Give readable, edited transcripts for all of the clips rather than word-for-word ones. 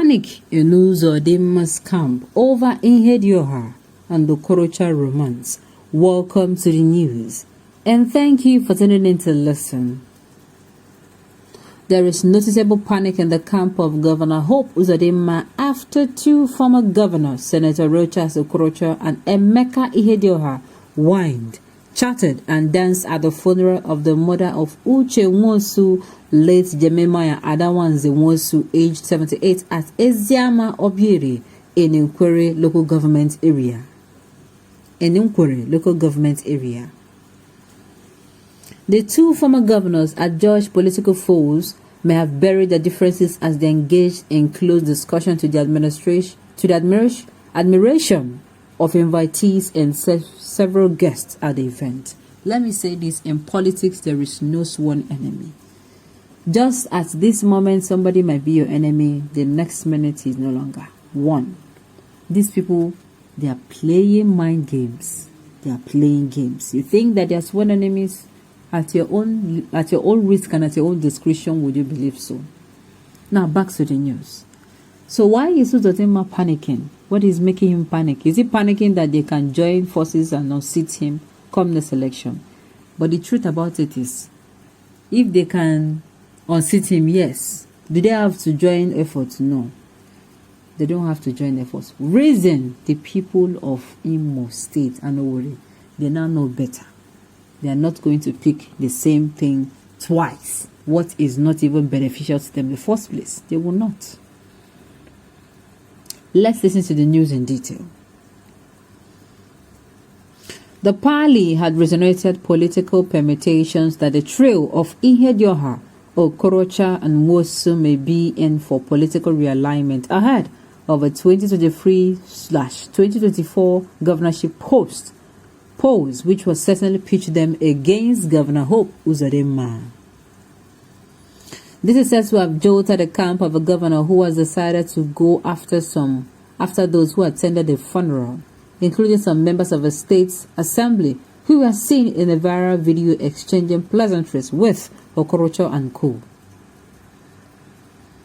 Panic in Uzodimma's camp over Ihedioha and Okorocha romance. Welcome to the news, and thank you for tuning in to listen. There is noticeable panic in the camp of Governor Hope Uzodimma after two former governors, Senator Rochas Okorocha and Emeka Ihedioha, whined, chatted, and danced at the funeral of the mother of Uche Nwosu, late Jemimaya Adawanze Nwosu, aged 78, at Eziama Obieri in Nkwere local government area. The two former governors, adjudged political foes, may have buried their differences as they engaged in close discussion to the admiration of invitees and several guests at the event. Let me say this: in politics, there is no sworn enemy. Just at this moment, somebody might be your enemy, the next minute is no longer. One, these people, they are playing mind games. They are playing games. You think that they are sworn enemies? At your own risk and at your own discretion, would you believe so? Now back to the news. So why is Uzodimma panicking? What is making him panic? Is he panicking that they can join forces and unseat him come this election? But the truth about it is, if they can unseat him, yes. Do they have to join efforts? No. They don't have to join efforts. Reason the people of Imo State and Owerri, they now know better. They are not going to pick the same thing twice. What is not even beneficial to them in the first place? They will not. Let's listen to the news in detail. The parley had resonated political permutations that the trail of Ihedioha, Okorocha, and Nwosu may be in for political realignment ahead of a 2023/2024 governorship polls, which will certainly pitch them against Governor Hope Uzodimma. This is said to have jolted the camp of a governor who has decided to go after those who attended the funeral, including some members of the state's assembly who were seen in a viral video exchanging pleasantries with Okorocha and co.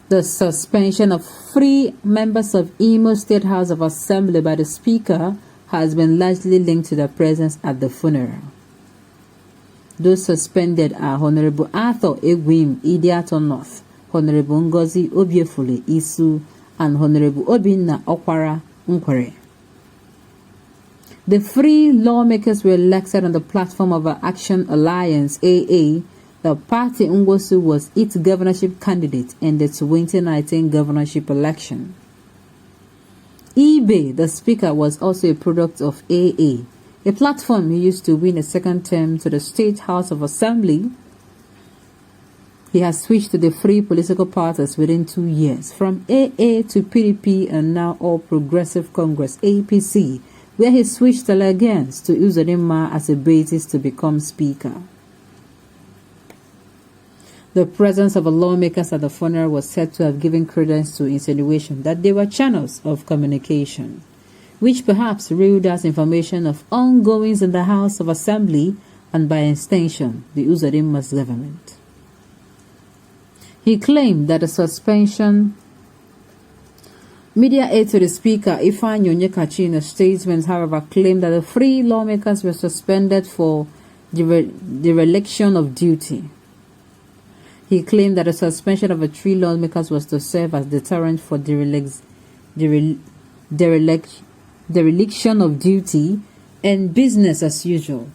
The suspension of 3 members of Imo State House of Assembly by the Speaker has been largely linked to their presence at the funeral. Those suspended are Honorable Arthur Egwim Idiato North, Honorable Ngozi Obiefule Isu, and Honorable Obinna Okwara Nkwere. The 3 lawmakers were elected on the platform of an Action Alliance AA. The party Nwosu was its governorship candidate in the 2019 governorship election. Ibe, the speaker, was also a product of AA, a platform he used to win a second term to the State House of Assembly. He has switched to the 3 political parties within 2 years, from AA to PDP and now All Progressive Congress APC, where he switched allegiance to Uzodimma as a basis to become speaker. The presence of the lawmakers at the funeral was said to have given credence to insinuation that they were channels of communication, which perhaps reeled out information of ongoings in the House of Assembly and by extension, the Uzodimma's government. He claimed that the suspension. Media aide to the Speaker, Ifeanyi Onyekachi, in a statement, however, claimed that the 3 lawmakers were suspended for dereliction of duty. He claimed that the suspension of the 3 lawmakers was to serve as deterrent for dereliction of duty and business as usual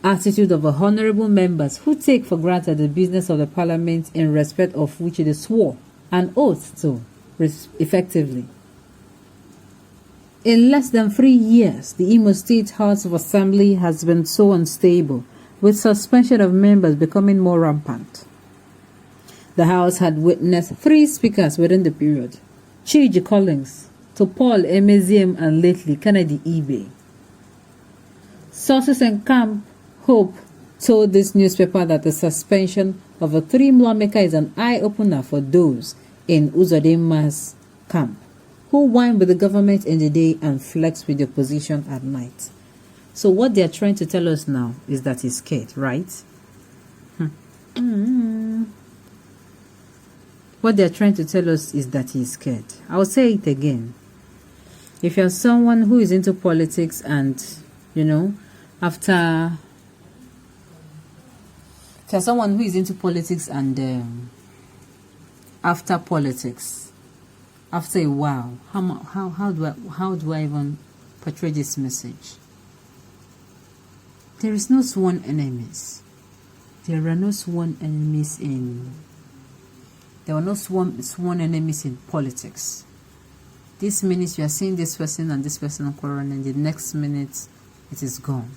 attitude of the honorable members who take for granted the business of the parliament in respect of which they swore an oath to effectively. In less than 3 years, the Imo State House of Assembly has been so unstable, with suspension of members becoming more rampant. The House had witnessed 3 speakers within the period: Chiji Collins, to Paul Emeziem, and lately Kennedy Ibe. Sources in Camp Hope told this newspaper that the suspension of a 3 lawmaker is an eye-opener for those in Uzodimma's camp who whine with the government in the day and flex with the opposition at night. So what they are trying to tell us now is that he's scared, right? What they're trying to tell us is that he's scared. I'll say it again. If you're someone who is into politics and, you know, if you're someone who is into politics and after politics, after a while, how do I even portray this message? There is no sworn enemies. There are no sworn enemies there were no sworn enemies in politics. This minute you are seeing this person and this person quarreling, and the next minute it is gone.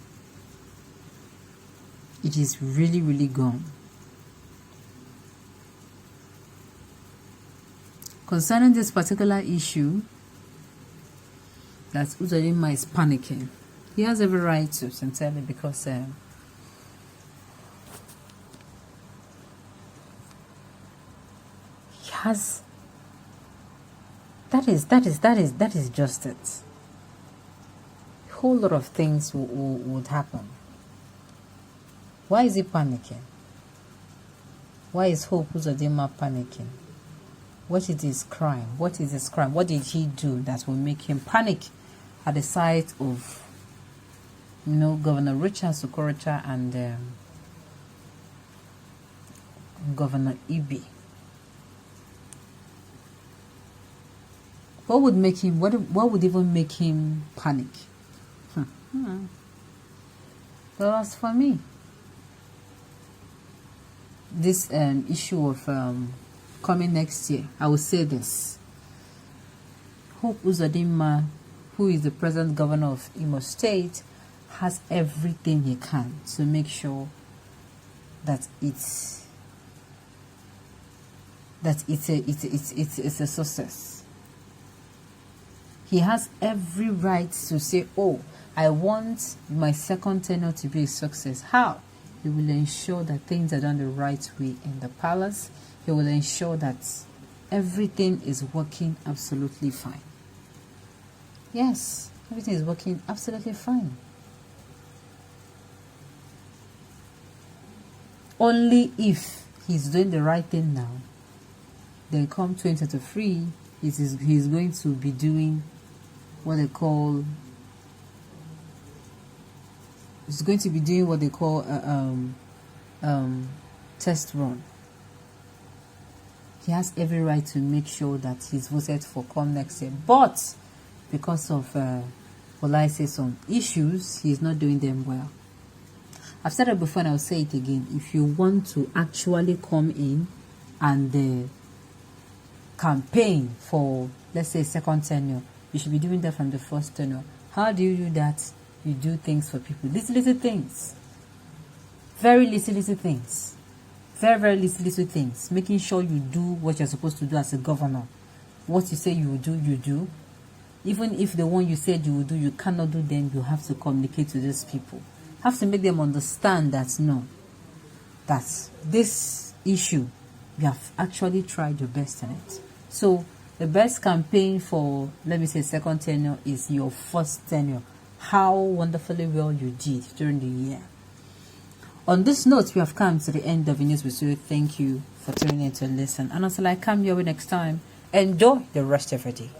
It is really, really gone. Concerning this particular issue, that Uzodinma is panicking. He has every right to, sincerely, because he has. That is just it. A whole lot of things would happen. Why is he panicking? Why is Hope Uzodinma panicking? What is his crime? What is his crime? What did he do that will make him panic at the sight of, you know, Governor Richard Okorocha and Governor Ibe? What would make him? What would even make him panic? Well, as for me, this issue of coming next year, I will say this: Hope Uzodinma, who is the present governor of Imo State, has everything he can to make sure that it's a success. He has every right to say, oh, I want my second tenure to be a success. How? He will ensure that things are done the right way in the palace. He will ensure that everything is working absolutely fine. Yes, everything is working absolutely fine. Only if he's doing the right thing now, then come 2023, he's going to be doing what they call test run. He has every right to make sure that he's voted for come next year, but because of will I say some issues, he's not doing them well. I've said it before and I'll say it again. If you want to actually come in and campaign for, let's say, second tenure, you should be doing that from the first tenure. How do you do that? You do things for people. Little things. Very little things. Very little things. Making sure you do what you're supposed to do as a governor. What you say you will do, you do. Even if the one you said you will do, you cannot do them, you have to communicate to these people. Have to make them understand that no, that this issue, you have actually tried your best in it. So the best campaign for, let me say, second tenure is your first tenure. How wonderfully well you did during the year. On this note, we have come to the end of the news. We say thank you for tuning in to listen. And until I come your way next time, enjoy the rest of your day.